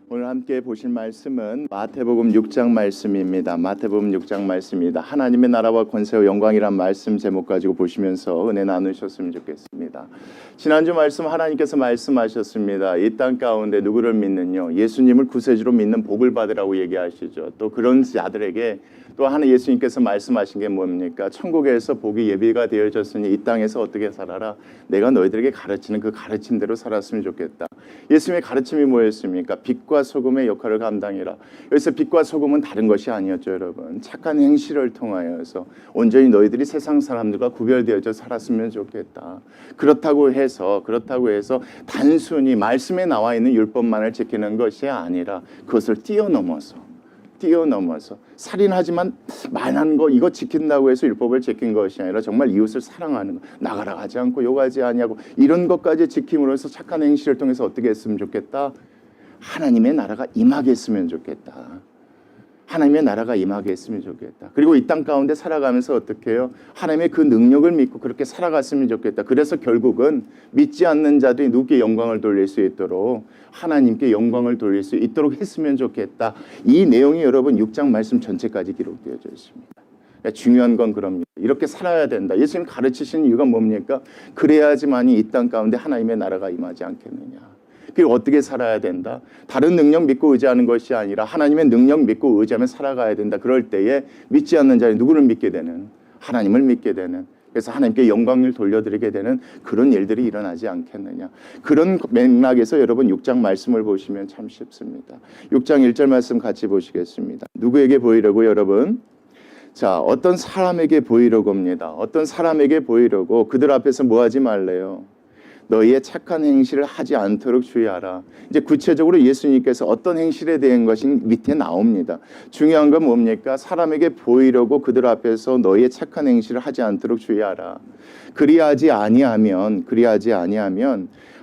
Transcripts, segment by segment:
오늘 함께 보실 말씀은 마태복음 6장 말씀입니다. 마태복음 6장 말씀입니다. 하나님의 나라와 권세와 영광이란 말씀 제목 가지고 보시면서 은혜 나누셨으면 좋겠습니다. 지난주 말씀 하나님께서 말씀하셨습니다. 이 땅 가운데 누구를 믿느냐? 예수님을 구세주로 믿는 복을 받으라고 얘기하시죠. 또 그런 자들에게 또 하나 예수님께서 말씀하신 게 뭡니까? 천국에서 복이 예비가 되어졌으니 이 땅에서 어떻게 살아라? 내가 너희들에게 가르치는 그 가르침대로 살았으면 좋겠다. 예수님의 가르침이 뭐였습니까? 빛과 소금의 역할을 감당해라. 여기서 빛과 소금은 다른 것이 아니었죠, 여러분. 착한 행실을 통하여서 온전히 너희들이 세상 사람들과 구별되어져 살았으면 좋겠다. 그렇다고 해서 단순히 말씀에 나와 있는 율법만을 지키는 것이 아니라 그것을 뛰어넘어서 살인하지만 만한 거 이거 지킨다고 해서 율법을 지킨 것이 아니라 정말 이웃을 사랑하는 거, 나가라 하지 않고 욕하지 아니하고 이런 것까지 지킴으로써 착한 행실을 통해서 어떻게 했으면 좋겠다? 하나님의 나라가 임하게 했으면 좋겠다. 하나님의 나라가 임하게 했으면 좋겠다. 그리고 이 땅 가운데 살아가면서 어떻게 해요? 하나님의 그 능력을 믿고 그렇게 살아갔으면 좋겠다. 그래서 결국은 믿지 않는 자들이 누구께 영광을 돌릴 수 있도록 하나님께 영광을 돌릴 수 있도록 했으면 좋겠다. 이 내용이 여러분 6장 말씀 전체까지 기록되어져 있습니다. 그러니까 중요한 건 그럽니다. 이렇게 살아야 된다. 예수님 가르치신 이유가 뭡니까? 그래야지만이 이 땅 가운데 하나님의 나라가 임하지 않겠느냐. 그리고 어떻게 살아야 된다? 다른 능력 믿고 의지하는 것이 아니라 하나님의 능력 믿고 의지하며 살아가야 된다. 그럴 때에 믿지 않는 자는 누구를 믿게 되는? 하나님을 믿게 되는. 그래서 하나님께 영광을 돌려드리게 되는 그런 일들이 일어나지 않겠느냐. 그런 맥락에서 여러분 6장 말씀을 보시면 참 쉽습니다. 6장 1절 말씀 같이 보시겠습니다. 누구에게 보이려고 여러분? 자, 어떤 사람에게 보이려고 합니다. 어떤 사람에게 보이려고 그들 앞에서 뭐 하지 말래요? 너희의 착한 행실을 하지 않도록 주의하라. 이제 구체적으로 예수님께서 어떤 행실에 대한 것이 밑에 나옵니다. 중요한 건 뭡니까? 사람에게 보이려고 그들 앞에서 너희의 착한 행실을 하지 않도록 주의하라. 그리하지 아니하면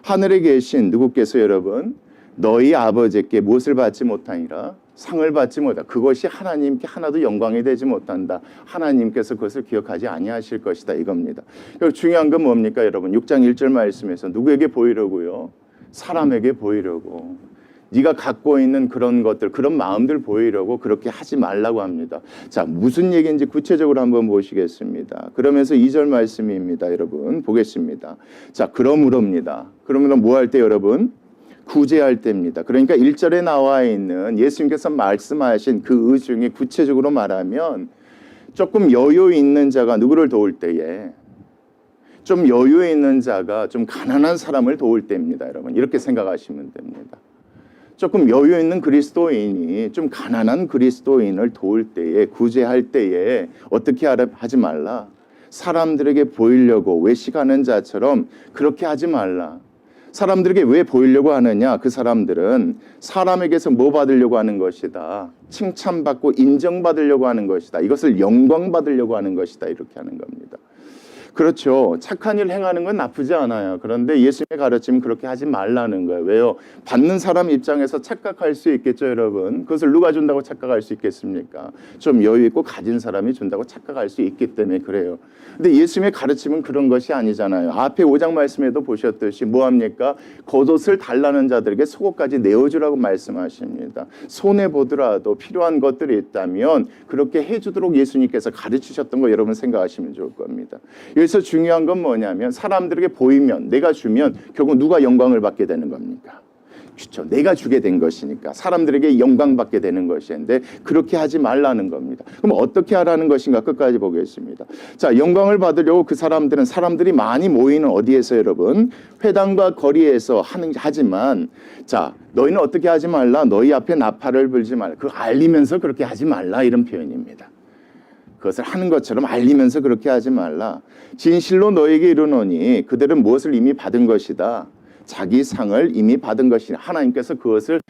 하늘에 계신 누구께서 여러분 너희 아버지께 무엇을 받지 못하니라? 상을 받지 못하다. 그것이 하나님께 하나도 영광이 되지 못한다. 하나님께서 그것을 기억하지 아니하실 것이다. 이겁니다. 그리고 중요한 건 뭡니까 여러분? 6장 1절 말씀에서 누구에게 보이려고요? 사람에게 보이려고. 네가 갖고 있는 그런 것들, 그런 마음들 보이려고 그렇게 하지 말라고 합니다. 자, 무슨 얘기인지 구체적으로 한번 보시겠습니다. 그러면서 2절 말씀입니다. 여러분 보겠습니다. 자, 그러므로입니다. 그러므로 뭐 할 때 여러분? 구제할 때입니다. 그러니까 1절에 나와 있는 예수님께서 말씀하신 그 의중에 구체적으로 말하면 조금 여유 있는 자가 누구를 도울 때에 좀 여유 있는 자가 좀 가난한 사람을 도울 때입니다. 여러분 이렇게 생각하시면 됩니다. 조금 여유 있는 그리스도인이 좀 가난한 그리스도인을 도울 때에 구제할 때에 어떻게 하지 말라. 사람들에게 보이려고 외식하는 자처럼 그렇게 하지 말라. 사람들에게 왜 보이려고 하느냐? 그 사람들은 사람에게서 뭐 받으려고 하는 것이다. 칭찬받고 인정받으려고 하는 것이다. 이것을 영광받으려고 하는 것이다. 이렇게 하는 겁니다. 그렇죠. 착한 일 행하는 건 나쁘지 않아요. 그런데 예수님의 가르침은 그렇게 하지 말라는 거예요. 왜요? 받는 사람 입장에서 착각할 수 있겠죠, 여러분. 그것을 누가 준다고 착각할 수 있겠습니까? 좀 여유 있고 가진 사람이 준다고 착각할 수 있기 때문에 그래요. 근데 예수님의 가르침은 그런 것이 아니잖아요. 앞에 5장 말씀에도 보셨듯이 뭐합니까? 겉옷을 달라는 자들에게 속옷까지 내어주라고 말씀하십니다. 손해보더라도 필요한 것들이 있다면 그렇게 해주도록 예수님께서 가르치셨던 거 여러분 생각하시면 좋을 겁니다. 여기서 중요한 건 뭐냐면 사람들에게 보이면 내가 주면 결국 누가 영광을 받게 되는 겁니까? 그렇죠. 내가 주게 된 것이니까 사람들에게 영광받게 되는 것인데 그렇게 하지 말라는 겁니다. 그럼 어떻게 하라는 것인가 끝까지 보겠습니다. 자, 영광을 받으려고 그 사람들은 사람들이 많이 모이는 어디에서 여러분? 회당과 거리에서 하지만 자, 너희는 어떻게 하지 말라? 너희 앞에 나팔을 불지 말라. 그거 알리면서 그렇게 하지 말라 이런 표현입니다. 그것을 하는 것처럼 알리면서 그렇게 하지 말라. 진실로 너에게 이르노니 그들은 무엇을 이미 받은 것이다. 자기 상을 이미 받은 것이다. 하나님께서 그것을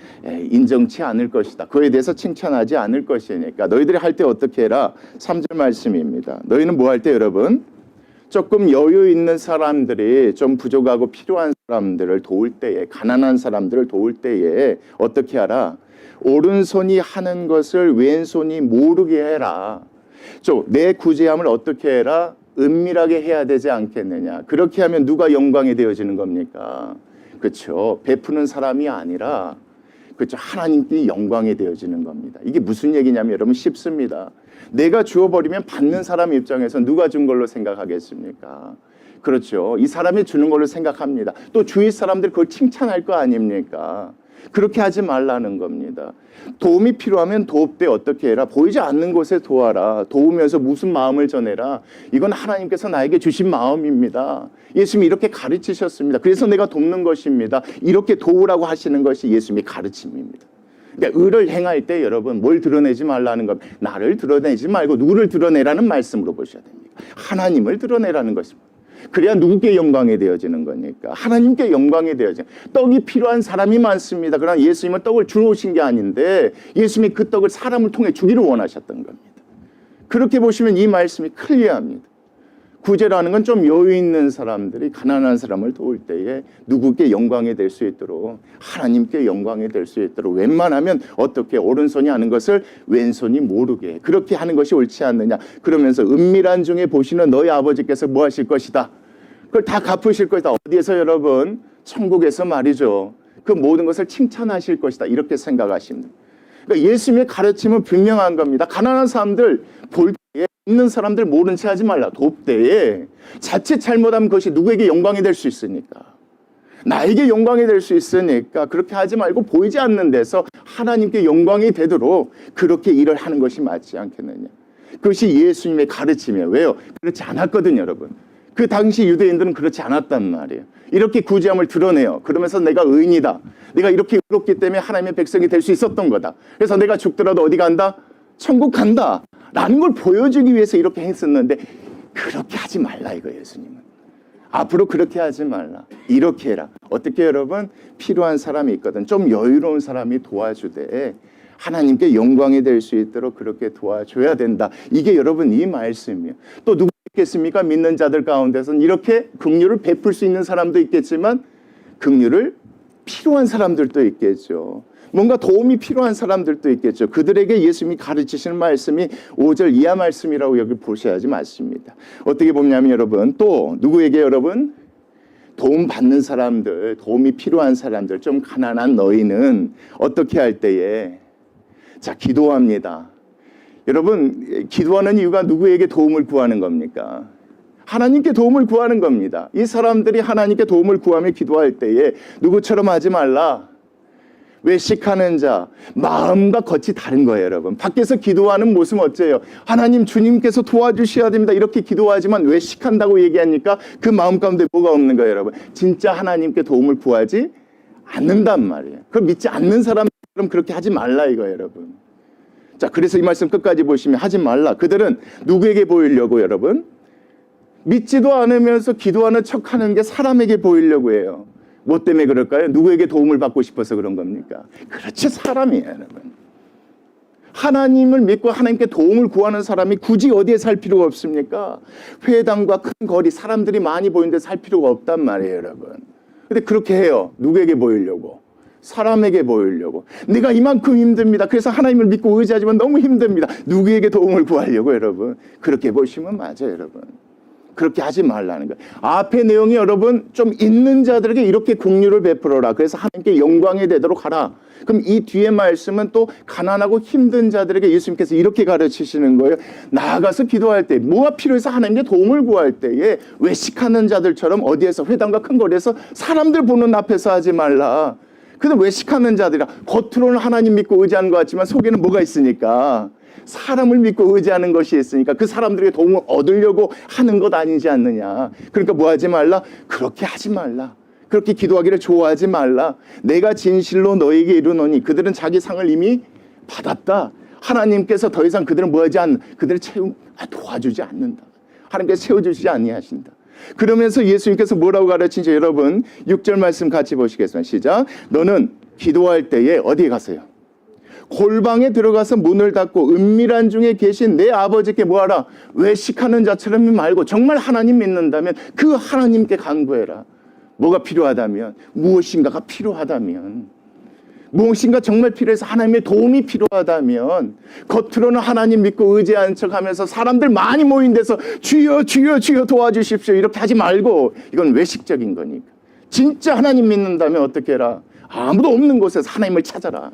인정치 않을 것이다. 그에 대해서 칭찬하지 않을 것이니까 너희들이 할 때 어떻게 해라. 3절 말씀입니다. 너희는 뭐 할 때 여러분? 조금 여유 있는 사람들이 좀 부족하고 필요한 사람들을 도울 때에 가난한 사람들을 도울 때에 어떻게 하라. 오른손이 하는 것을 왼손이 모르게 해라. 내 구제함을 어떻게 해라? 은밀하게 해야 되지 않겠느냐. 그렇게 하면 누가 영광이 되어지는 겁니까? 그렇죠. 베푸는 사람이 아니라 그렇죠. 하나님께 영광이 되어지는 겁니다. 이게 무슨 얘기냐면 여러분 쉽습니다. 내가 주어버리면 받는 사람 입장에서 누가 준 걸로 생각하겠습니까? 그렇죠. 이 사람이 주는 걸로 생각합니다. 또 주위 사람들 그걸 칭찬할 거 아닙니까? 그렇게 하지 말라는 겁니다. 도움이 필요하면 도읍되 어떻게 해라. 보이지 않는 곳에 도와라. 도우면서 무슨 마음을 전해라. 이건 하나님께서 나에게 주신 마음입니다. 예수님이 이렇게 가르치셨습니다. 그래서 내가 돕는 것입니다. 이렇게 도우라고 하시는 것이 예수님의 가르침입니다. 그러니까 의를 행할 때 여러분 뭘 드러내지 말라는 겁니다. 나를 드러내지 말고 누구를 드러내라는 말씀으로 보셔야 됩니다. 하나님을 드러내라는 것입니다. 그래야 누구께 영광이 되어지는 거니까 하나님께 영광이 되어지는. 떡이 필요한 사람이 많습니다. 그러나 예수님은 떡을 주러 오신 게 아닌데 예수님이 그 떡을 사람을 통해 주기를 원하셨던 겁니다. 그렇게 보시면 이 말씀이 클리어합니다. 구제라는 건 좀 여유 있는 사람들이 가난한 사람을 도울 때에 누구께 영광이 될 수 있도록 하나님께 영광이 될 수 있도록 웬만하면 어떻게 오른손이 하는 것을 왼손이 모르게 그렇게 하는 것이 옳지 않느냐. 그러면서 은밀한 중에 보시는 너희 아버지께서 뭐 하실 것이다. 그걸 다 갚으실 것이다. 어디에서 여러분? 천국에서 말이죠. 그 모든 것을 칭찬하실 것이다. 이렇게 생각하십니다. 그러니까 예수님의 가르침은 분명한 겁니다. 가난한 사람들 볼 때에 있는 사람들 모른 채 하지 말라. 돕때에 자칫 잘못하면 그것이 누구에게 영광이 될 수 있으니까. 나에게 영광이 될 수 있으니까 그렇게 하지 말고 보이지 않는 데서 하나님께 영광이 되도록 그렇게 일을 하는 것이 맞지 않겠느냐. 그것이 예수님의 가르침이에요. 왜요? 그렇지 않았거든요, 여러분. 그 당시 유대인들은 그렇지 않았단 말이에요. 이렇게 구제함을 드러내요. 그러면서 내가 의인이다. 내가 이렇게 의롭기 때문에 하나님의 백성이 될 수 있었던 거다. 그래서 내가 죽더라도 어디 간다? 천국 간다. 라는 걸 보여주기 위해서 이렇게 했었는데 그렇게 하지 말라 이거예요. 예수님은. 앞으로 그렇게 하지 말라. 이렇게 해라. 어떻게 여러분? 필요한 사람이 있거든. 좀 여유로운 사람이 도와주되 하나님께 영광이 될 수 있도록 그렇게 도와줘야 된다. 이게 여러분 이 말씀이에요. 또 누구 있겠습니까? 믿는 자들 가운데서는 이렇게 긍휼을 베풀 수 있는 사람도 있겠지만 긍휼을 필요한 사람들도 있겠죠. 뭔가 도움이 필요한 사람들도 있겠죠. 그들에게 예수님이 가르치시는 말씀이 5절 이하 말씀이라고 여기 보셔야지 맞습니다. 어떻게 보냐면 여러분 또 누구에게 여러분? 도움 받는 사람들, 도움이 필요한 사람들, 좀 가난한 너희는 어떻게 할 때에 자 기도합니다. 여러분 기도하는 이유가 누구에게 도움을 구하는 겁니까? 하나님께 도움을 구하는 겁니다. 이 사람들이 하나님께 도움을 구하며 기도할 때에 누구처럼 하지 말라. 외식하는 자, 마음과 겉이 다른 거예요, 여러분. 밖에서 기도하는 모습은 어째요? 하나님 주님께서 도와주셔야 됩니다. 이렇게 기도하지만 외식한다고 얘기하니까 그 마음 가운데 뭐가 없는 거예요, 여러분? 진짜 하나님께 도움을 구하지 않는단 말이에요. 그걸 믿지 않는 사람처럼 그렇게 하지 말라 이거예요, 여러분. 자, 그래서 이 말씀 끝까지 보시면 하지 말라. 그들은 누구에게 보이려고 여러분? 믿지도 않으면서 기도하는 척하는 게 사람에게 보이려고 해요. 뭐 때문에 그럴까요? 누구에게 도움을 받고 싶어서 그런 겁니까? 그렇지 사람이에요, 여러분. 하나님을 믿고 하나님께 도움을 구하는 사람이 굳이 어디에 살 필요가 없습니까? 회당과 큰 거리, 사람들이 많이 보이는데 살 필요가 없단 말이에요, 여러분. 근데 그렇게 해요. 누구에게 보이려고? 사람에게 보이려고. 내가 이만큼 힘듭니다. 그래서 하나님을 믿고 의지하지만 너무 힘듭니다. 누구에게 도움을 구하려고 여러분? 그렇게 보시면 맞아요, 여러분. 그렇게 하지 말라는 거예요. 앞에 내용이 여러분 좀 있는 자들에게 이렇게 긍휼을 베풀어라. 그래서 하나님께 영광이 되도록 하라. 그럼 이 뒤에 말씀은 또 가난하고 힘든 자들에게 예수님께서 이렇게 가르치시는 거예요. 나아가서 기도할 때 뭐가 필요해서 하나님께 도움을 구할 때에 외식하는 자들처럼 어디에서 회당과 큰 거리에서 사람들 보는 앞에서 하지 말라. 근데 외식하는 자들이라 겉으로는 하나님 믿고 의지하는 것 같지만 속에는 뭐가 있으니까 사람을 믿고 의지하는 것이 있으니까 그 사람들에게 도움을 얻으려고 하는 것 아니지 않느냐. 그러니까 뭐 하지 말라? 그렇게 하지 말라. 그렇게 기도하기를 좋아하지 말라. 내가 진실로 너에게 이르노니 그들은 자기 상을 이미 받았다. 하나님께서 더 이상 그들은 뭐 하지 않는 그들을 도와주지 않는다. 하나님께서 채워주시지 아니하신다. 그러면서 예수님께서 뭐라고 가르치는지 여러분 6절 말씀 같이 보시겠습니다. 시작. 너는 기도할 때에 어디에 가세요? 골방에 들어가서 문을 닫고 은밀한 중에 계신 내 아버지께 뭐하라? 외식하는 자처럼 말고 정말 하나님 믿는다면 그 하나님께 간구해라. 뭐가 필요하다면, 무엇인가가 필요하다면, 무엇인가 정말 필요해서 하나님의 도움이 필요하다면 겉으로는 하나님 믿고 의지하는 척하면서 사람들 많이 모인 데서 주여 주여 주여 도와주십시오 이렇게 하지 말고 이건 외식적인 거니까 진짜 하나님 믿는다면 어떻게 해라? 아무도 없는 곳에서 하나님을 찾아라.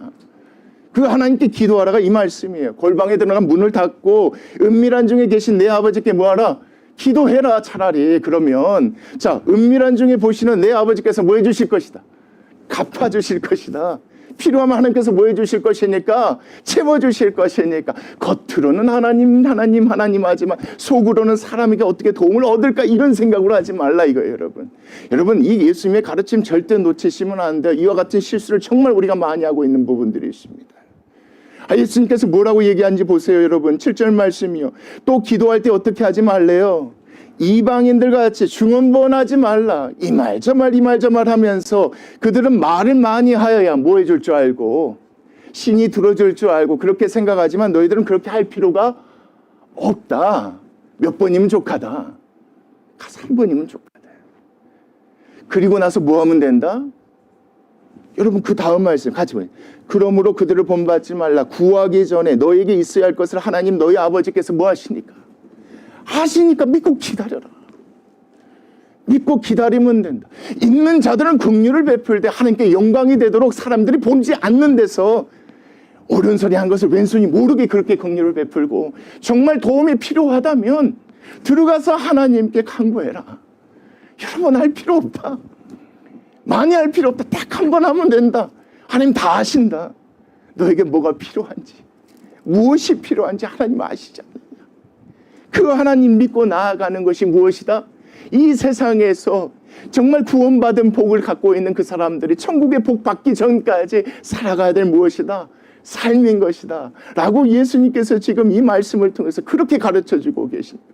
그 하나님께 기도하라가 이 말씀이에요. 골방에 들어가 문을 닫고 은밀한 중에 계신 내 아버지께 뭐하라? 기도해라. 차라리. 그러면 자, 은밀한 중에 보시는 내 아버지께서 뭐 해주실 것이다? 갚아주실 것이다. 필요하면 하나님께서 뭐 해주실 것이니까? 채워주실 것이니까. 겉으로는 하나님 하지만 속으로는 사람에게 어떻게 도움을 얻을까 이런 생각으로 하지 말라 이거예요. 여러분 이 예수님의 가르침 절대 놓치시면 안 돼요. 이와 같은 실수를 정말 우리가 많이 하고 있는 부분들이 있습니다. 예수님께서 뭐라고 얘기하는지 보세요. 여러분 7절 말씀이요. 또 기도할 때 어떻게 하지 말래요? 이방인들 같이 중언부언하지 말라. 이 말 저 말 하면서 그들은 말을 많이 하여야 뭐 해줄 줄 알고 신이 들어줄 줄 알고 그렇게 생각하지만 너희들은 그렇게 할 필요가 없다. 몇 번이면 족하다. 가서 한 번이면 족하다. 그리고 나서 뭐 하면 된다? 여러분 그 다음 말씀 같이 보세요. 그러므로 그들을 본받지 말라. 구하기 전에 너에게 있어야 할 것을 하나님 너희 아버지께서 뭐 하시니까? 하시니까 믿고 기다려라. 믿고 기다리면 된다. 있는 자들은 긍휼을 베풀 때 하나님께 영광이 되도록 사람들이 보지 않는 데서 오른손이 한 것을 왼손이 모르게 그렇게 긍휼을 베풀고 정말 도움이 필요하다면 들어가서 하나님께 간구해라. 여러분 할 필요 없다. 많이 할 필요 없다. 딱 한 번 하면 된다. 하나님 다 아신다. 너에게 뭐가 필요한지 무엇이 필요한지 하나님 아시잖아. 그 하나님 믿고 나아가는 것이 무엇이다? 이 세상에서 정말 구원받은 복을 갖고 있는 그 사람들이 천국의 복 받기 전까지 살아가야 될 무엇이다? 삶인 것이다 라고 예수님께서 지금 이 말씀을 통해서 그렇게 가르쳐주고 계십니다.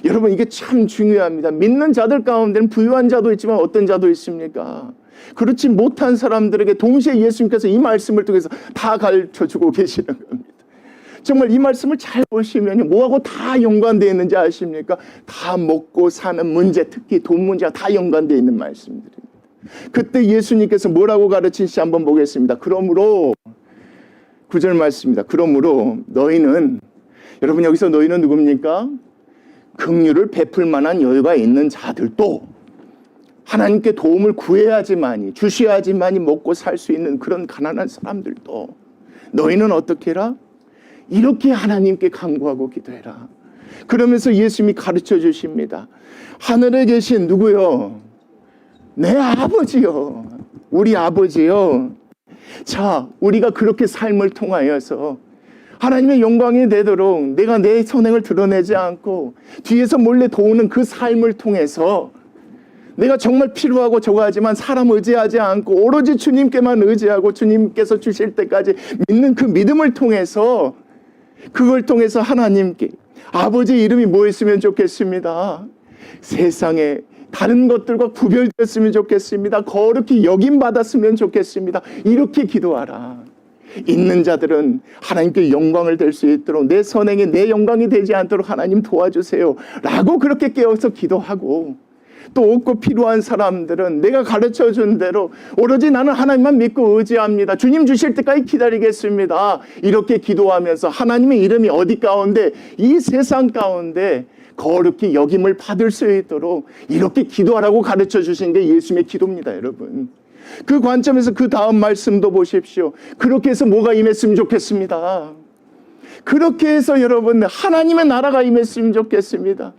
여러분 이게 참 중요합니다. 믿는 자들 가운데는 부유한 자도 있지만 어떤 자도 있습니까? 그렇지 못한 사람들에게 동시에 예수님께서 이 말씀을 통해서 다 가르쳐주고 계시는 겁니다. 정말 이 말씀을 잘 보시면 뭐하고 다 연관되어 있는지 아십니까? 다 먹고 사는 문제, 특히 돈 문제가 다 연관되어 있는 말씀들입니다. 그때 예수님께서 뭐라고 가르치신지 한번 보겠습니다. 그러므로 9절 말씀입니다. 그러므로 너희는, 여러분 여기서 너희는 누굽니까? 긍휼을 베풀 만한 여유가 있는 자들도 하나님께 도움을 구해야지만이, 주셔야지만이 먹고 살 수 있는 그런 가난한 사람들도 너희는 어떻게 해라? 이렇게 하나님께 간구하고 기도해라. 그러면서 예수님이 가르쳐 주십니다. 하늘에 계신 누구요? 내 아버지요. 우리 아버지요. 자, 우리가 그렇게 삶을 통하여서 하나님의 영광이 되도록 내가 내 선행을 드러내지 않고 뒤에서 몰래 도우는 그 삶을 통해서 내가 정말 필요하고 저거하지만 사람 의지하지 않고 오로지 주님께만 의지하고 주님께서 주실 때까지 믿는 그 믿음을 통해서 그걸 통해서 하나님께 아버지의 이름이 뭐였으면 좋겠습니다. 세상에 다른 것들과 구별됐으면 좋겠습니다. 거룩히 여김받았으면 좋겠습니다. 이렇게 기도하라. 있는 자들은 하나님께 영광을 될 수 있도록 내 선행이 내 영광이 되지 않도록 하나님 도와주세요 라고 그렇게 깨어서 기도하고, 또 없고 필요한 사람들은 내가 가르쳐준 대로 오로지 나는 하나님만 믿고 의지합니다. 주님 주실 때까지 기다리겠습니다. 이렇게 기도하면서 하나님의 이름이 어디 가운데, 이 세상 가운데 거룩히 여김을 받을 수 있도록 이렇게 기도하라고 가르쳐 주신 게 예수님의 기도입니다. 여러분 그 관점에서 그 다음 말씀도 보십시오. 그렇게 해서 뭐가 임했으면 좋겠습니다. 그렇게 해서 여러분 하나님의 나라가 임했으면 좋겠습니다.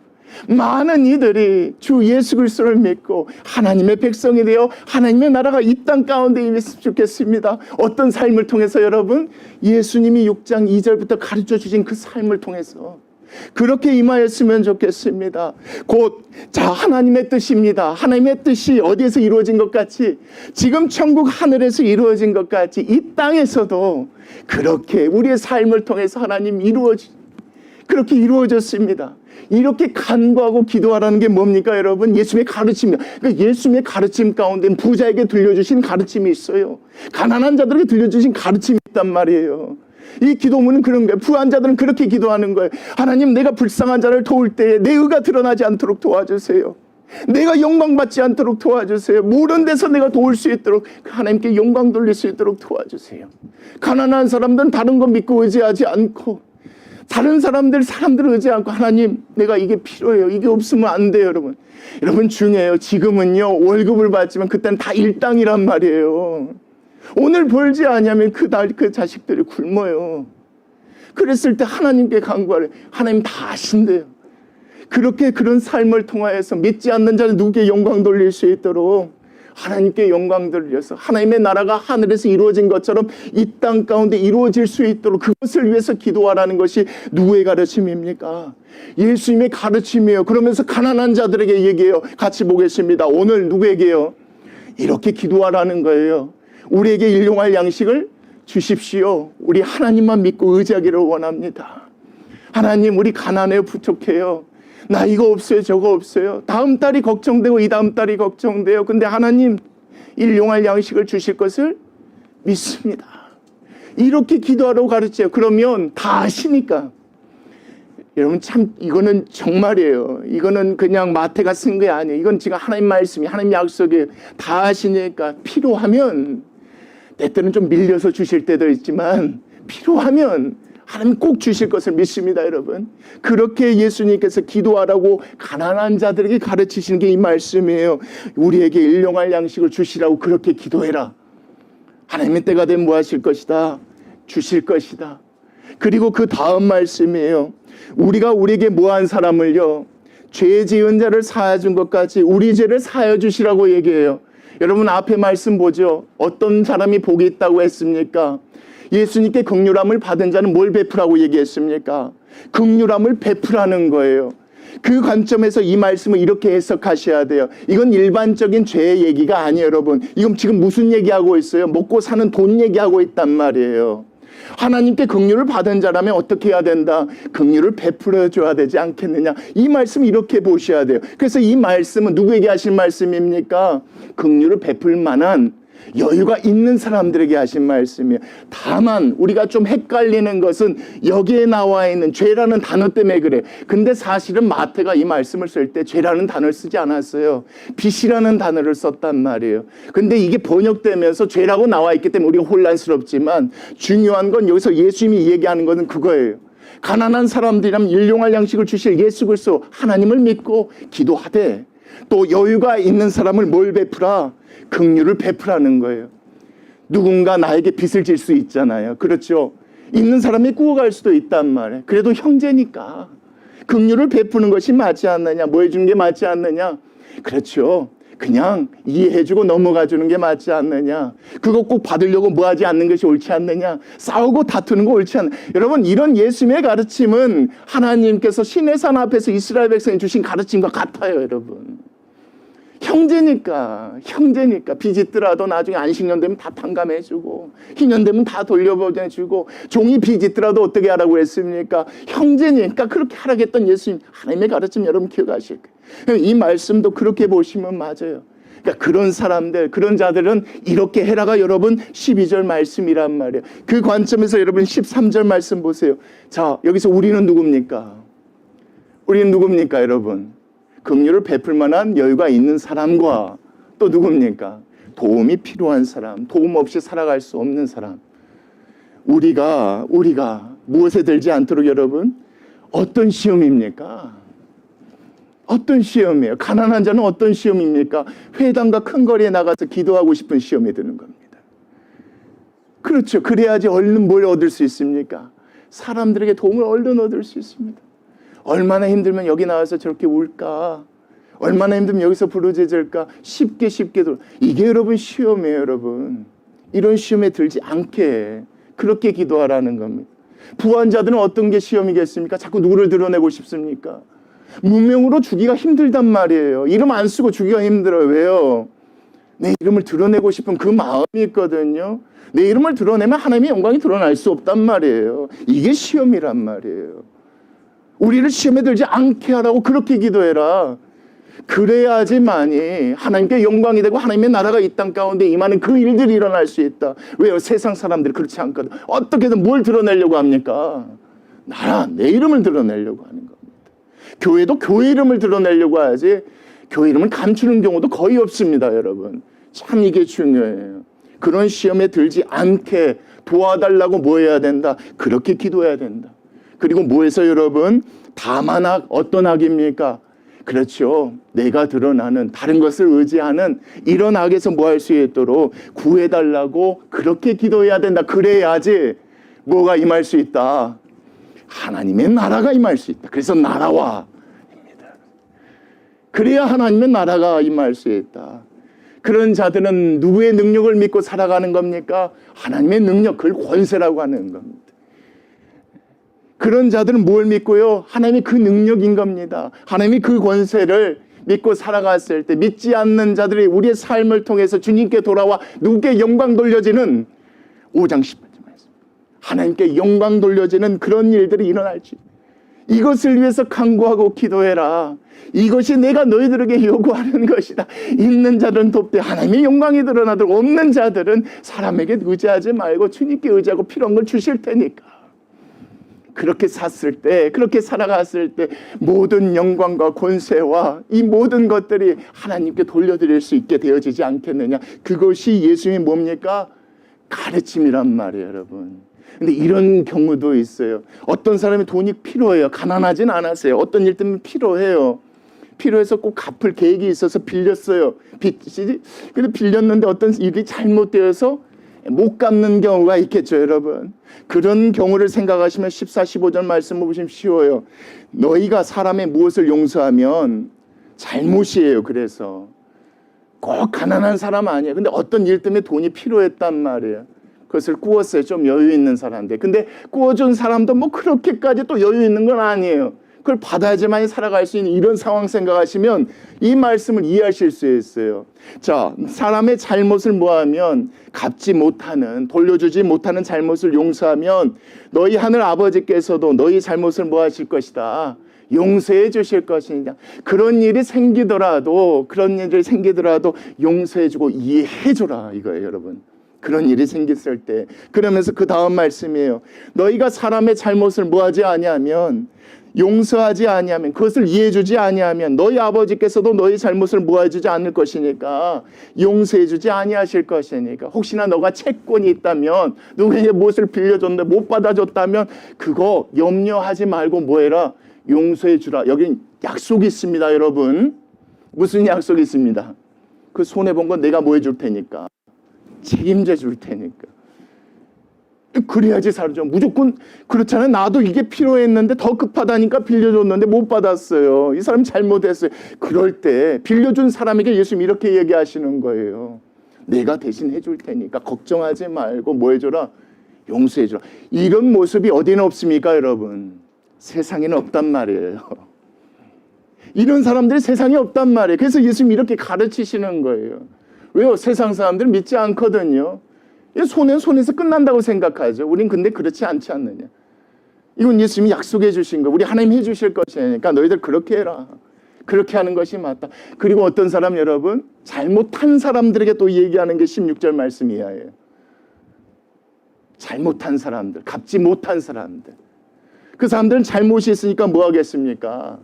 많은 이들이 주 예수 그리스도를 믿고 하나님의 백성이 되어 하나님의 나라가 이 땅 가운데 임했으면 좋겠습니다. 어떤 삶을 통해서 여러분? 예수님이 6장 2절부터 가르쳐 주신 그 삶을 통해서 그렇게 임하였으면 좋겠습니다. 곧 자 하나님의 뜻입니다. 하나님의 뜻이 어디에서 이루어진 것 같이 지금 천국 하늘에서 이루어진 것 같이 이 땅에서도 그렇게 우리의 삶을 통해서 하나님 그렇게 이루어졌습니다. 이렇게 간구하고 기도하라는 게 뭡니까 여러분? 예수님의 가르침입니다. 그러니까 예수님의 가르침 가운데 부자에게 들려주신 가르침이 있어요. 가난한 자들에게 들려주신 가르침이 있단 말이에요. 이 기도문은 그런 거예요. 부한 자들은 그렇게 기도하는 거예요. 하나님 내가 불쌍한 자를 도울 때에 내 의가 드러나지 않도록 도와주세요. 내가 영광받지 않도록 도와주세요. 모든 데서 내가 도울 수 있도록 하나님께 영광 돌릴 수 있도록 도와주세요. 가난한 사람들은 다른 거 믿고 의지하지 않고 다른 사람들 의지 않고 하나님 내가 이게 필요해요. 이게 없으면 안 돼요. 여러분 중요해요. 지금은요 월급을 받지만 그때는 다 일당이란 말이에요. 오늘 벌지 않으면 그날 그 자식들이 굶어요. 그랬을 때 하나님께 간구하래. 하나님 다 아신대요. 그렇게 그런 삶을 통하여서 믿지 않는 자는 누구에게 영광 돌릴 수 있도록 하나님께 영광 돌려서 하나님의 나라가 하늘에서 이루어진 것처럼 이 땅 가운데 이루어질 수 있도록 그것을 위해서 기도하라는 것이 누구의 가르침입니까? 예수님의 가르침이에요. 그러면서 가난한 자들에게 얘기해요. 같이 보겠습니다. 오늘 누구에게요? 이렇게 기도하라는 거예요. 우리에게 일용할 양식을 주십시오. 우리 하나님만 믿고 의지하기를 원합니다. 하나님, 우리 가난해요, 부족해요. 나 이거 없어요, 저거 없어요. 다음 달이 걱정되고 이 다음 달이 걱정돼요. 근데 하나님, 일용할 양식을 주실 것을 믿습니다. 이렇게 기도하라고 가르쳐요. 그러면 다 아시니까. 여러분, 참 이거는 정말이에요. 이거는 그냥 마태가 쓴 게 아니에요. 이건 지금 하나님 말씀이, 하나님 약속이 다 아시니까 필요하면, 때때는 좀 밀려서 주실 때도 있지만 필요하면 하나님 꼭 주실 것을 믿습니다, 여러분. 그렇게 예수님께서 기도하라고 가난한 자들에게 가르치시는 게 이 말씀이에요. 우리에게 일용할 양식을 주시라고 그렇게 기도해라. 하나님의 때가 되면 뭐 하실 것이다? 주실 것이다. 그리고 그 다음 말씀이에요. 우리가 우리에게 뭐한 사람을요, 죄 지은 자를 사하여 준 것까지 우리 죄를 사하여 주시라고 얘기해요. 여러분, 앞에 말씀 보죠. 어떤 사람이 복이 있다고 했습니까? 예수님께 긍휼함을 받은 자는 뭘 베푸라고 얘기했습니까? 긍휼함을 베푸라는 거예요. 그 관점에서 이 말씀을 이렇게 해석하셔야 돼요. 이건 일반적인 죄의 얘기가 아니에요, 여러분. 이건 지금 무슨 얘기하고 있어요? 먹고 사는 돈 얘기하고 있단 말이에요. 하나님께 긍휼을 받은 자라면 어떻게 해야 된다? 긍휼을 베풀어 줘야 되지 않겠느냐? 이 말씀 이렇게 보셔야 돼요. 그래서 이 말씀은 누구에게 하신 말씀입니까? 긍휼을 베풀 만한 여유가 있는 사람들에게 하신 말씀이에요. 다만 우리가 좀 헷갈리는 것은 여기에 나와 있는 죄라는 단어 때문에 그래. 근데 사실은 마태가 이 말씀을 쓸 때 죄라는 단어를 쓰지 않았어요. 빚이라는 단어를 썼단 말이에요. 근데 이게 번역되면서 죄라고 나와 있기 때문에 우리가 혼란스럽지만 중요한 건 여기서 예수님이 얘기하는 것은 그거예요. 가난한 사람들이라면 일용할 양식을 주실 예수 그리스도 하나님을 믿고 기도하되 또 여유가 있는 사람을 뭘 베푸라? 긍휼을 베푸라는 거예요. 누군가 나에게 빚을 질 수 있잖아요. 그렇죠? 있는 사람이 구워갈 수도 있단 말이에요. 그래도 형제니까 긍휼을 베푸는 것이 맞지 않느냐? 뭐 해주는 게 맞지 않느냐? 그렇죠. 그냥 이해해주고 넘어가주는 게 맞지 않느냐? 그거 꼭 받으려고 뭐 하지 않는 것이 옳지 않느냐? 싸우고 다투는 거 옳지 않느냐? 여러분, 이런 예수님의 가르침은 하나님께서 시내산 앞에서 이스라엘 백성이 주신 가르침과 같아요, 여러분. 형제니까 빚 있더라도 나중에 안식년 되면 다 탕감해주고 희년 되면 다 돌려보내주고 종이 빚 있더라도 어떻게 하라고 했습니까? 형제니까 그렇게 하라고 했던 예수님 하나님의 가르침 여러분 기억하실 거예요. 이 말씀도 그렇게 보시면 맞아요. 그러니까 그런 사람들, 그런 자들은 이렇게 해라가 여러분 12절 말씀이란 말이에요. 그 관점에서 여러분 13절 말씀 보세요. 자, 여기서 우리는 누굽니까? 우리는 누굽니까, 여러분? 긍휼을 베풀 만한 여유가 있는 사람과 또 누굽니까? 도움이 필요한 사람, 도움 없이 살아갈 수 없는 사람. 우리가 무엇에 들지 않도록 여러분, 어떤 시험입니까? 어떤 시험이에요? 가난한 자는 어떤 시험입니까? 회당과 큰 거리에 나가서 기도하고 싶은 시험에 드는 겁니다. 그렇죠. 그래야지 얼른 뭘 얻을 수 있습니까? 사람들에게 도움을 얼른 얻을 수 있습니다. 얼마나 힘들면 여기 나와서 저렇게 울까? 얼마나 힘들면 여기서 부르짖을까? 쉽게 이게 여러분 시험이에요, 여러분. 이런 시험에 들지 않게 그렇게 기도하라는 겁니다. 부한 자들은 어떤 게 시험이겠습니까? 자꾸 누구를 드러내고 싶습니까? 무명으로 주기가 힘들단 말이에요. 이름 안 쓰고 주기가 힘들어요. 왜요? 내 이름을 드러내고 싶은 그 마음이 있거든요. 내 이름을 드러내면 하나님의 영광이 드러날 수 없단 말이에요. 이게 시험이란 말이에요. 우리를 시험에 들지 않게 하라고 그렇게 기도해라. 그래야지만이 하나님께 영광이 되고 하나님의 나라가 이 땅 가운데 임하는 그 일들이 일어날 수 있다. 왜요? 세상 사람들이 그렇지 않거든. 어떻게든 뭘 드러내려고 합니까? 내 이름을 드러내려고 하는 겁니다. 교회도 교회 이름을 드러내려고 하지 교회 이름을 감추는 경우도 거의 없습니다, 여러분. 참 이게 중요해요. 그런 시험에 들지 않게 도와달라고 뭐 해야 된다? 그렇게 기도해야 된다. 그리고 뭐해서 여러분? 다만 악, 어떤 악입니까? 그렇죠. 내가 드러나는 다른 것을 의지하는 이런 악에서 뭐 할 수 있도록 구해달라고 그렇게 기도해야 된다. 그래야지 뭐가 임할 수 있다. 하나님의 나라가 임할 수 있다. 그래서 나라와 입니다. 그래야 하나님의 나라가 임할 수 있다. 그런 자들은 누구의 능력을 믿고 살아가는 겁니까? 하나님의 능력, 그걸 권세라고 하는 겁니다. 그런 자들은 뭘 믿고요? 하나님이 그 능력인 겁니다. 하나님이 그 권세를 믿고 살아갔을 때 믿지 않는 자들이 우리의 삶을 통해서 주님께 돌아와 누구께 영광 돌려지는 5장 18절 말씀. 하나님께 영광 돌려지는 그런 일들이 일어날지. 이것을 위해서 간구하고 기도해라. 이것이 내가 너희들에게 요구하는 것이다. 있는 자들은 돕되 하나님의 영광이 드러나도록, 없는 자들은 사람에게 의지하지 말고 주님께 의지하고 필요한 걸 주실 테니까. 그렇게 샀을 때, 그렇게 살아갔을 때 모든 영광과 권세와 이 모든 것들이 하나님께 돌려드릴 수 있게 되어지지 않겠느냐. 그것이 예수님의 뭡니까? 가르침이란 말이에요, 여러분. 근데 이런 경우도 있어요. 어떤 사람이 돈이 필요해요. 가난하진 않았어요. 어떤 일 때문에 필요해요. 필요해서 꼭 갚을 계획이 있어서 빌렸어요. 빚이. 근데 빌렸는데 어떤 일이 잘못되어서 못 갚는 경우가 있겠죠, 여러분. 그런 경우를 생각하시면 14, 15절 말씀을 보시면 쉬워요. 너희가 사람의 무엇을 용서하면 잘못이에요. 그래서 꼭 가난한 사람 아니에요. 근데 어떤 일 때문에 돈이 필요했단 말이에요. 그것을 꾸었어요. 좀 여유 있는 사람인데. 근데 꾸어준 사람도 뭐 그렇게까지 또 여유 있는 건 아니에요. 그걸 받아야지만 살아갈 수 있는 이런 상황 생각하시면 이 말씀을 이해하실 수 있어요. 자, 사람의 잘못을 뭐하면 갚지 못하는, 돌려주지 못하는 잘못을 용서하면 너희 하늘 아버지께서도 너희 잘못을 뭐 하실 것이다. 용서해 주실 것이냐. 그런 일이 생기더라도 용서해 주고 이해해 줘라 이거예요, 여러분. 그런 일이 생겼을 때. 그러면서 그 다음 말씀이에요. 너희가 사람의 잘못을 뭐하지 아니하면, 용서하지 아니하면, 그것을 이해해주지 아니하면 너희 아버지께서도 너희 잘못을 뭐해주지 않을 것이니까, 용서해주지 아니하실 것이니까. 혹시나 너가 채권이 있다면, 누구에게 무엇을 빌려줬는데 못 받아줬다면 그거 염려하지 말고 뭐해라? 용서해주라. 여긴 약속이 있습니다, 여러분. 무슨 약속이 있습니다? 그 손해본 건 내가 뭐 해줄 테니까, 책임져 줄 테니까. 그래야지 살죠. 무조건 그렇잖아요. 나도 이게 필요했는데 더 급하다니까 빌려줬는데 못 받았어요. 이 사람 잘못했어요. 그럴 때 빌려준 사람에게 예수님 이렇게 얘기하시는 거예요. 내가 대신 해줄 테니까 걱정하지 말고 뭐 해줘라? 용서해줘라. 이런 모습이 어디는 없습니까, 여러분? 세상에는 없단 말이에요. 이런 사람들이 세상에 없단 말이에요. 그래서 예수님 이렇게 가르치시는 거예요. 왜요? 세상 사람들은 믿지 않거든요. 손해는 손에서 끝난다고 생각하죠. 우린 근데 그렇지 않지 않느냐. 이건 예수님이 약속해 주신 거. 우리 하나님 해 주실 것이니까 너희들 그렇게 해라. 그렇게 하는 것이 맞다. 그리고 어떤 사람 여러분, 잘못한 사람들에게 또 얘기하는 게 16절 말씀 이하예요. 잘못한 사람들, 갚지 못한 사람들. 그 사람들은 잘못이 있으니까 뭐 하겠습니까?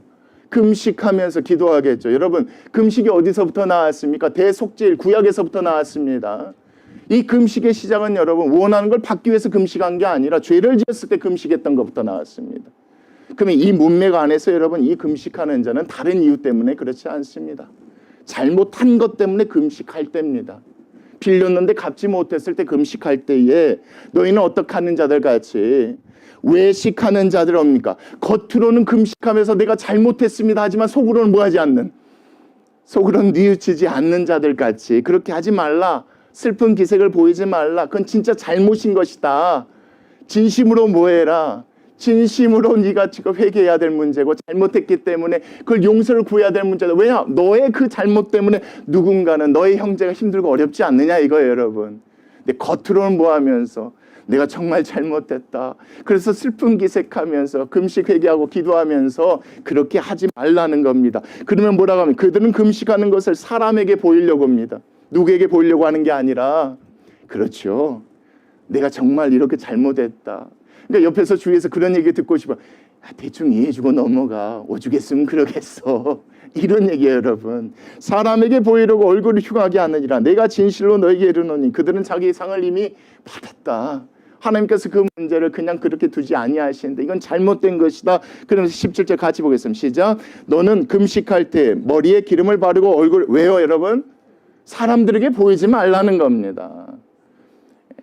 금식하면서 기도하겠죠. 여러분, 금식이 어디서부터 나왔습니까? 대속죄일 구약에서부터 나왔습니다. 이 금식의 시작은 여러분 원하는 걸 받기 위해서 금식한 게 아니라 죄를 지었을 때 금식했던 것부터 나왔습니다. 그러면 이 문맥 안에서 여러분 이 금식하는 자는 다른 이유 때문에 그렇지 않습니다. 잘못한 것 때문에 금식할 때입니다. 빌렸는데 갚지 못했을 때 금식할 때에 너희는 어떻게 하는 자들 같이 외식하는 자들 옵니까? 겉으로는 금식하면서 내가 잘못했습니다 하지만 속으로는 뭐하지 않는, 속으로는 뉘우치지 않는 자들 같이 그렇게 하지 말라. 슬픈 기색을 보이지 말라. 그건 진짜 잘못인 것이다. 진심으로 뭐해라. 진심으로 네가 지금 회개해야 될 문제고 잘못했기 때문에 그걸 용서를 구해야 될 문제다. 왜냐? 너의 그 잘못 때문에 누군가는 너의 형제가 힘들고 어렵지 않느냐 이거예요, 여러분. 근데 겉으로는 뭐하면서 내가 정말 잘못했다. 그래서 슬픈 기색하면서 금식 회개하고 기도하면서 그렇게 하지 말라는 겁니다. 그러면 뭐라고 하면 그들은 금식하는 것을 사람에게 보이려고 합니다. 누구에게 보이려고 하는 게 아니라, 그렇죠, 내가 정말 이렇게 잘못했다. 그러니까 옆에서 주위에서 그런 얘기 듣고 싶어. 대충 이해해주고 넘어가. 오죽했으면 그러겠어. 이런 얘기예요, 여러분. 사람에게 보이려고 얼굴을 흉하게 하느니라. 내가 진실로 너에게 이르노니 그들은 자기 상을 이미 받았다. 하나님께서 그 문제를 그냥 그렇게 두지 아니하시는데 이건 잘못된 것이다. 그러면서 17절 같이 보겠습니다. 시작. 너는 금식할 때 머리에 기름을 바르고 얼굴 왜요 여러분? 사람들에게 보이지 말라는 겁니다.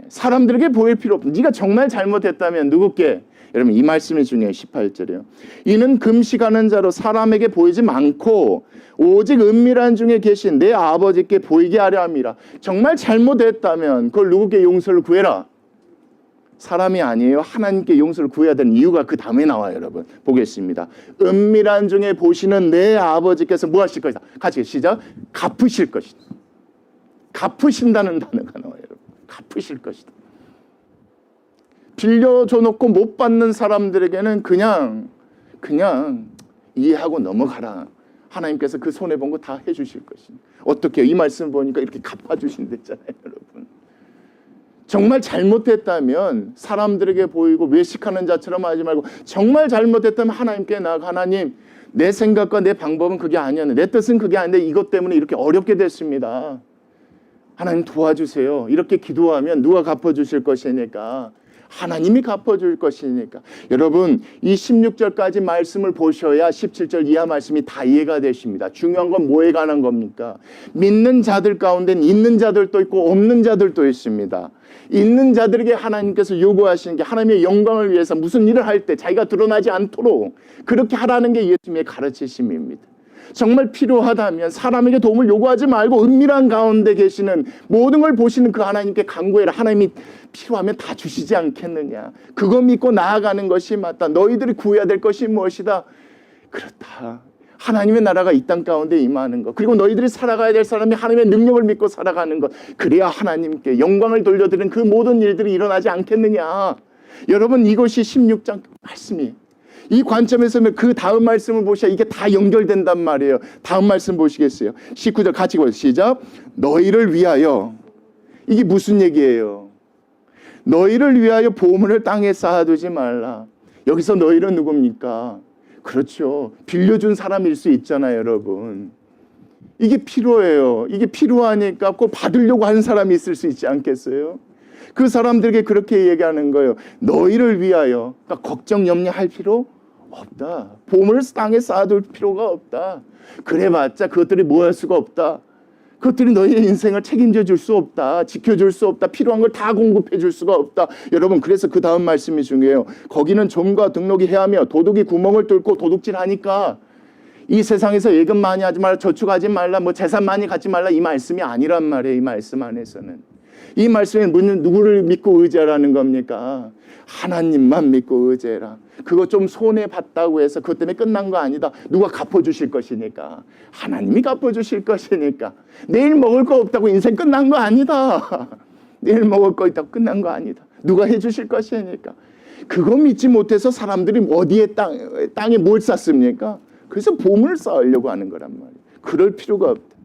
사람들에게 보일 필요 없다. 네가 정말 잘못했다면 누구께? 여러분 이 말씀이 중요해요. 18절이요. 이는 금식하는 자로 사람에게 보이지 않고 오직 은밀한 중에 계신 내 아버지께 보이게 하려 함이라. 정말 잘못했다면 그걸 누구께 용서를 구해라. 사람이 아니에요. 하나님께 용서를 구해야 되는 이유가 그 다음에 나와요. 여러분 보겠습니다. 은밀한 중에 보시는 내 아버지께서 뭐 하실 것이다. 같이 시작. 갚으실 것이다. 갚으신다는 단어가 나와요. 여러분. 갚으실 것이다. 빌려줘 놓고 못 받는 사람들에게는 그냥 이해하고 넘어가라. 하나님께서 그 손해본 거 다 해주실 것입니다. 어떻게 이 말씀 보니까 이렇게 갚아주신댔잖아요. 여러분 정말 잘못했다면 사람들에게 보이고 외식하는 자처럼 하지 말고 정말 잘못했다면 하나님께 나아가 하나님 내 생각과 내 방법은 그게 아니었는데 내 뜻은 그게 아닌데 이것 때문에 이렇게 어렵게 됐습니다. 하나님 도와주세요. 이렇게 기도하면 누가 갚아주실 것이니까 하나님이 갚아줄 것이니까. 여러분 이 16절까지 말씀을 보셔야 17절 이하 말씀이 다 이해가 되십니다. 중요한 건 뭐에 관한 겁니까? 믿는 자들 가운데는 있는 자들도 있고 없는 자들도 있습니다. 있는 자들에게 하나님께서 요구하시는 게 하나님의 영광을 위해서 무슨 일을 할 때 자기가 드러나지 않도록 그렇게 하라는 게 예수님의 가르치심입니다. 정말 필요하다면 사람에게 도움을 요구하지 말고 은밀한 가운데 계시는 모든 걸 보시는 그 하나님께 간구해라. 하나님이 필요하면 다 주시지 않겠느냐. 그거 믿고 나아가는 것이 맞다. 너희들이 구해야 될 것이 무엇이다. 그렇다. 하나님의 나라가 이 땅 가운데 임하는 것. 그리고 너희들이 살아가야 될 사람이 하나님의 능력을 믿고 살아가는 것. 그래야 하나님께 영광을 돌려드리는 그 모든 일들이 일어나지 않겠느냐. 여러분 이것이 16장 말씀이에요. 이 관점에서 그 다음 말씀을 보셔야 이게 다 연결된단 말이에요. 다음 말씀 보시겠어요? 19절 같이 보세요. 시작. 너희를 위하여. 이게 무슨 얘기예요? 너희를 위하여 보물을 땅에 쌓아두지 말라. 여기서 너희는 누굽니까? 그렇죠. 빌려준 사람일 수 있잖아요, 여러분. 이게 필요해요. 이게 필요하니까 꼭 받으려고 하는 사람이 있을 수 있지 않겠어요? 그 사람들에게 그렇게 얘기하는 거예요. 너희를 위하여. 그러니까 걱정 염려할 필요 없다. 보물을 땅에 쌓아둘 필요가 없다. 그래봤자 그것들이 뭐 할 수가 없다. 그것들이 너희의 인생을 책임져 줄 수 없다. 지켜줄 수 없다. 필요한 걸 다 공급해 줄 수가 없다. 여러분 그래서 그 다음 말씀이 중요해요. 거기는 좀과 등록이 해하며 도둑이 구멍을 뚫고 도둑질하니까 이 세상에서 예금 많이 하지 말라. 저축하지 말라. 뭐 재산 많이 갖지 말라. 이 말씀이 아니란 말이에요. 이 말씀 안에서는. 이 말씀에 누구를 믿고 의지하라는 겁니까? 하나님만 믿고 의지해라. 그거 좀 손해봤다고 해서 그것 때문에 끝난 거 아니다. 누가 갚아주실 것이니까. 하나님이 갚아주실 것이니까. 내일 먹을 거 없다고 인생 끝난 거 아니다. 내일 먹을 거 있다고 끝난 거 아니다. 누가 해주실 것이니까. 그거 믿지 못해서 사람들이 어디에 땅에 뭘 쌓습니까? 그래서 보물을 쌓으려고 하는 거란 말이에요. 그럴 필요가 없다.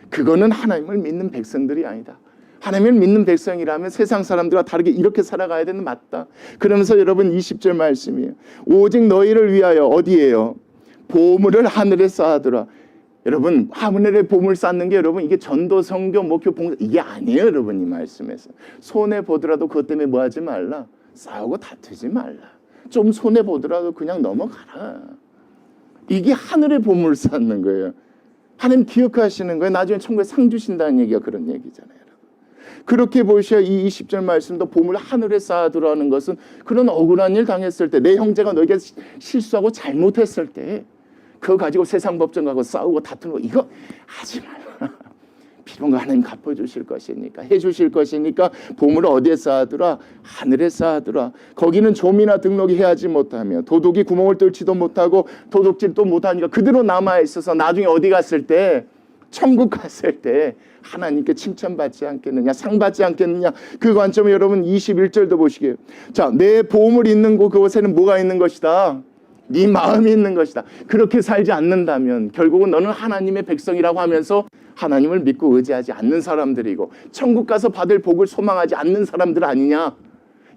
그거는 하나님을 믿는 백성들이 아니다. 하나님을 믿는 백성이라면 세상 사람들과 다르게 이렇게 살아가야 되는 맞다. 그러면서 여러분 20절 말씀이에요. 오직 너희를 위하여 어디에요? 보물을 하늘에 쌓아두라. 여러분 하늘에 보물 쌓는 게 여러분 이게 전도 선교 목표 봉사 이게 아니에요. 여러분 이 말씀에서 손해 보더라도 그것 때문에 뭐 하지 말라. 싸우고 다투지 말라. 좀 손해 보더라도 그냥 넘어가라. 이게 하늘에 보물 쌓는 거예요. 하나님 기억하시는 거예요. 나중에 천국에 상 주신다는 얘기가 그런 얘기잖아요. 그렇게 보셔야 이 20절 말씀도 보물을 하늘에 쌓아두라는 것은 그런 억울한 일 당했을 때 내 형제가 너에게 실수하고 잘못했을 때 그거 가지고 세상 법정 가고 싸우고 다투는 거 이거 하지 말라. 필요한 거 하나님 갚아주실 것이니까 해주실 것이니까 보물을 어디에 쌓아두라? 하늘에 쌓아두라. 거기는 좀이나 등록이 해하지 못하며 도둑이 구멍을 뚫지도 못하고 도둑질도 못하니까 그대로 남아있어서 나중에 어디 갔을 때 천국 갔을 때 하나님께 칭찬받지 않겠느냐 상 받지 않겠느냐 그 관점에 여러분 21절도 보시게요. 자, 내 보물이 있는 그곳에는 뭐가 있는 것이다? 네 마음이 있는 것이다. 그렇게 살지 않는다면 결국은 너는 하나님의 백성이라고 하면서 하나님을 믿고 의지하지 않는 사람들이고 천국 가서 받을 복을 소망하지 않는 사람들 아니냐.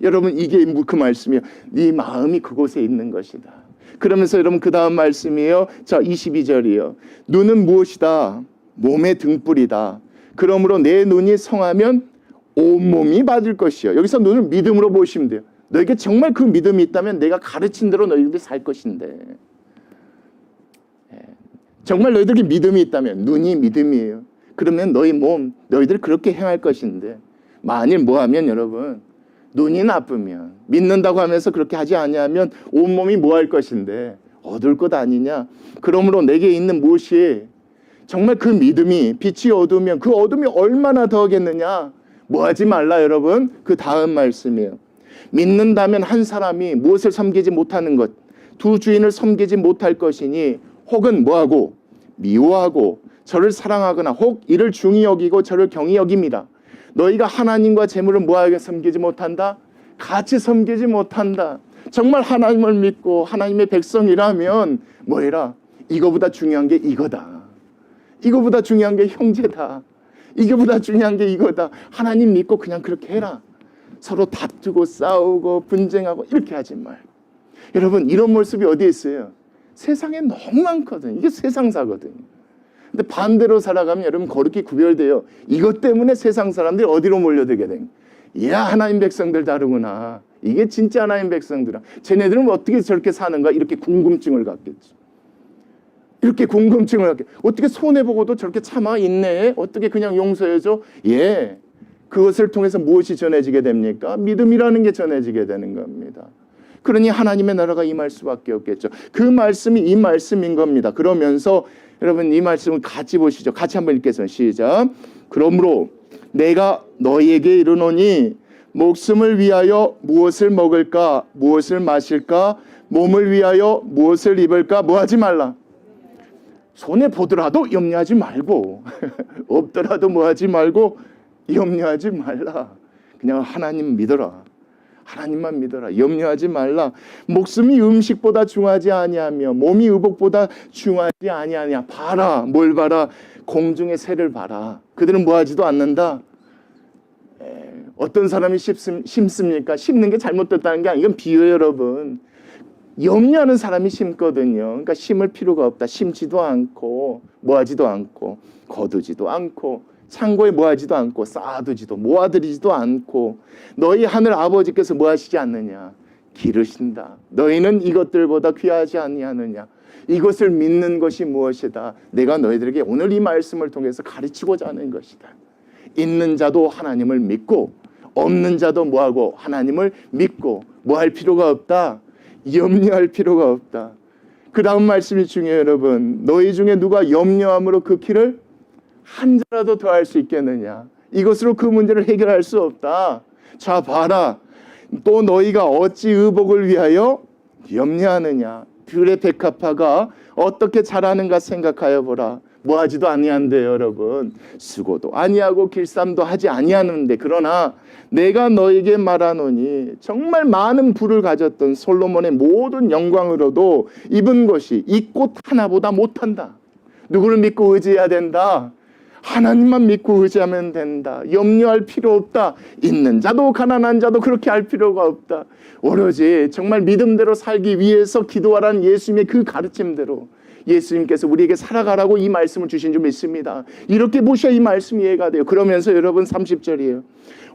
여러분 이게 그 말씀이에요. 네 마음이 그곳에 있는 것이다. 그러면서 여러분 그 다음 말씀이에요. 자 22절이요. 눈은 무엇이다? 몸의 등불이다. 그러므로 내 눈이 성하면 온몸이 받을 것이요. 여기서 눈을 믿음으로 보시면 돼요. 너에게 정말 그 믿음이 있다면 내가 가르친 대로 너희들이 살 것인데, 정말 너희들에게 믿음이 있다면, 눈이 믿음이에요. 그러면 너희 몸, 너희들 그렇게 행할 것인데, 만일 뭐하면 여러분, 눈이 나쁘면, 믿는다고 하면서 그렇게 하지 아니하면 온몸이 뭐할 것인데 얻을 것 아니냐. 그러므로 내게 있는 무엇이 정말 그 믿음이 빛이 어두우면 그 어둠이 얼마나 더하겠느냐. 뭐하지 말라 여러분. 그 다음 말씀이에요. 믿는다면 한 사람이 무엇을 섬기지 못하는 것, 두 주인을 섬기지 못할 것이니 혹은 뭐하고 미워하고 저를 사랑하거나 혹 이를 중히 여기고 저를 경히 여깁니다. 너희가 하나님과 재물을 뭐하게 섬기지 못한다? 같이 섬기지 못한다. 정말 하나님을 믿고 하나님의 백성이라면 뭐해라? 이거보다 중요한 게 이거다. 이거보다 중요한 게 형제다. 이거보다 중요한 게 이거다. 하나님 믿고 그냥 그렇게 해라. 서로 다투고 싸우고 분쟁하고 이렇게 하지 말. 여러분 이런 모습이 어디에 있어요? 세상에 너무 많거든. 이게 세상사거든. 근데 반대로 살아가면 여러분 거룩히 구별돼요. 이것 때문에 세상 사람들이 어디로 몰려들게 된? 야 하나님 백성들 다르구나. 이게 진짜 하나님 백성들아. 쟤네들은 어떻게 저렇게 사는가? 이렇게 궁금증을 갖겠죠. 이렇게 궁금증을 갖게. 어떻게 손해보고도 저렇게 참아 있네? 어떻게 그냥 용서해줘? 예. 그것을 통해서 무엇이 전해지게 됩니까? 믿음이라는 게 전해지게 되는 겁니다. 그러니 하나님의 나라가 임할 수밖에 없겠죠. 그 말씀이 이 말씀인 겁니다. 그러면서 여러분 이 말씀을 같이 보시죠. 같이 한번 읽겠습니다. 시작. 그러므로 내가 너희에게 이르노니 목숨을 위하여 무엇을 먹을까 무엇을 마실까 몸을 위하여 무엇을 입을까 뭐하지 말라. 손해 보더라도 염려하지 말고 없더라도 뭐하지 말고 염려하지 말라. 그냥 하나님 믿어라. 하나님만 믿어라. 염려하지 말라. 목숨이 음식보다 중하지 아니하며 몸이 의복보다 중하지 아니하냐. 봐라. 뭘 봐라? 공중의 새를 봐라. 그들은 뭐하지도 않는다. 어떤 사람이 심습니까? 심는 게 잘못됐다는 게 아니고 이건 비유예요 여러분. 염려하는 사람이 심거든요. 그러니까 심을 필요가 없다. 심지도 않고 뭐하지도 않고 거두지도 않고 창고에 뭐하지도 않고 쌓아두지도 모아들이지도 않고 너희 하늘 아버지께서 뭐하시지 않느냐. 기르신다. 너희는 이것들보다 귀하지 아니하느냐. 이것을 믿는 것이 무엇이다. 내가 너희들에게 오늘 이 말씀을 통해서 가르치고자 하는 것이다. 있는 자도 하나님을 믿고 없는 자도 뭐하고 하나님을 믿고 뭐할 필요가 없다. 염려할 필요가 없다. 그 다음 말씀이 중요해요 여러분. 너희 중에 누가 염려함으로 그 길을 한 자라도 더 할 수 있겠느냐. 이것으로 그 문제를 해결할 수 없다. 자 봐라. 또 너희가 어찌 의복을 위하여 염려하느냐. 들의 백합화가 어떻게 자라는가 생각하여 보라. 뭐하지도 아니한데 여러분. 수고도 아니하고 길쌈도 하지 아니하는데 그러나 내가 너에게 말하노니 정말 많은 부를 가졌던 솔로몬의 모든 영광으로도 입은 것이 이 꽃 하나보다 못한다. 누구를 믿고 의지해야 된다? 하나님만 믿고 의지하면 된다. 염려할 필요 없다. 있는 자도 가난한 자도 그렇게 할 필요가 없다. 오로지 정말 믿음대로 살기 위해서 기도하라는 예수님의 그 가르침대로 예수님께서 우리에게 살아가라고 이 말씀을 주신 줄 믿습니다. 이렇게 보셔야 이 말씀이 이해가 돼요. 그러면서 여러분 30절이에요.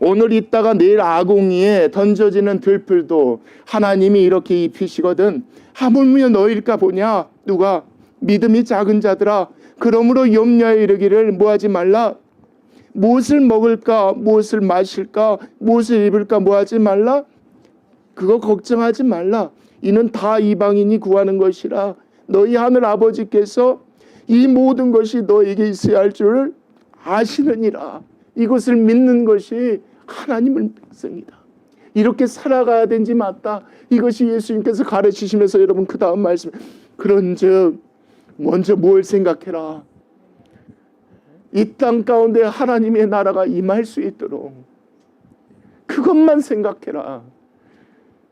오늘 있다가 내일 아궁이에 던져지는 들풀도 하나님이 이렇게 입히시거든. 하물며 너일까 보냐. 누가? 믿음이 작은 자들아. 그러므로 염려에 이르기를 뭐하지 말라. 무엇을 먹을까 무엇을 마실까 무엇을 입을까 뭐하지 말라. 그거 걱정하지 말라. 이는 다 이방인이 구하는 것이라. 너희 하늘 아버지께서 이 모든 것이 너에게 있어야 할 줄을 아시느니라. 이것을 믿는 것이 하나님을 백성이다. 이렇게 살아가야 되는지 맞다. 이것이 예수님께서 가르치시면서 여러분 그 다음 말씀. 그런즉 먼저 뭘 생각해라. 이 땅 가운데 하나님의 나라가 임할 수 있도록 그것만 생각해라.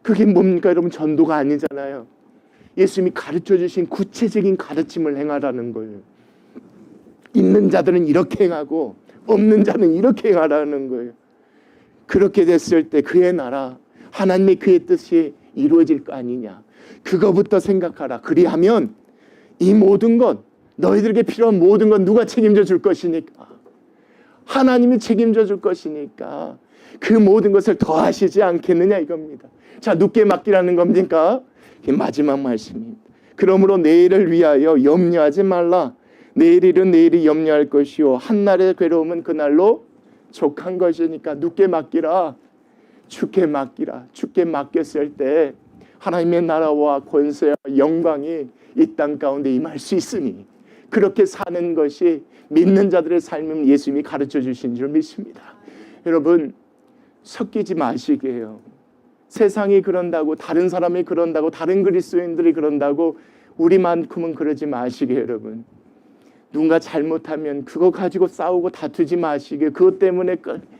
그게 뭡니까 여러분? 전도가 아니잖아요. 예수님이 가르쳐 주신 구체적인 가르침을 행하라는 거예요. 있는 자들은 이렇게 행하고 없는 자는 이렇게 행하라는 거예요. 그렇게 됐을 때 그의 나라 하나님의 그의 뜻이 이루어질 거 아니냐. 그거부터 생각하라. 그리하면 이 모든 것 너희들에게 필요한 모든 건 누가 책임져 줄 것이니까 하나님이 책임져 줄 것이니까 그 모든 것을 더하시지 않겠느냐 이겁니다. 자, 눕게 맡기라는 겁니까? 이게 마지막 말씀입니다. 그러므로 내일을 위하여 염려하지 말라. 내일 일은 내일이 염려할 것이요 한날의 괴로움은 그날로 족한 것이니까 눕게 맡기라. 주께 맡기라. 주께 맡겼을 때 하나님의 나라와 권세와 영광이 이 땅 가운데 임할 수 있으니 그렇게 사는 것이 믿는 자들의 삶은 예수님이 가르쳐 주신 줄 믿습니다. 여러분 섞이지 마시게요. 세상이 그런다고, 다른 사람이 그런다고, 다른 그리스도인들이 그런다고 우리만큼은 그러지 마시게. 여러분 누군가 잘못하면 그거 가지고 싸우고 다투지 마시게. 그것 때문에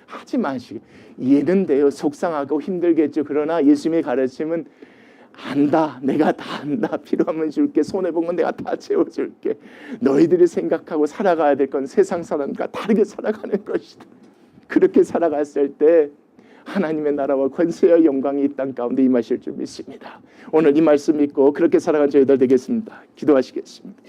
하지 마시게. 이해는 돼요. 속상하고 힘들겠죠. 그러나 예수님의 가르침은 안다. 내가 다 안다. 필요하면 줄게. 손해본 내가 다 채워줄게. 너희들이 생각하고 살아가야 될 건 세상 사람과 다르게 살아가는 것이다. 그렇게 살아갔을 때 하나님의 나라와 권세와 영광이 이 땅 가운데 임하실 줄 믿습니다. 오늘 이 말씀 믿고 그렇게 살아간 저희들 되겠습니다. 기도하시겠습니다.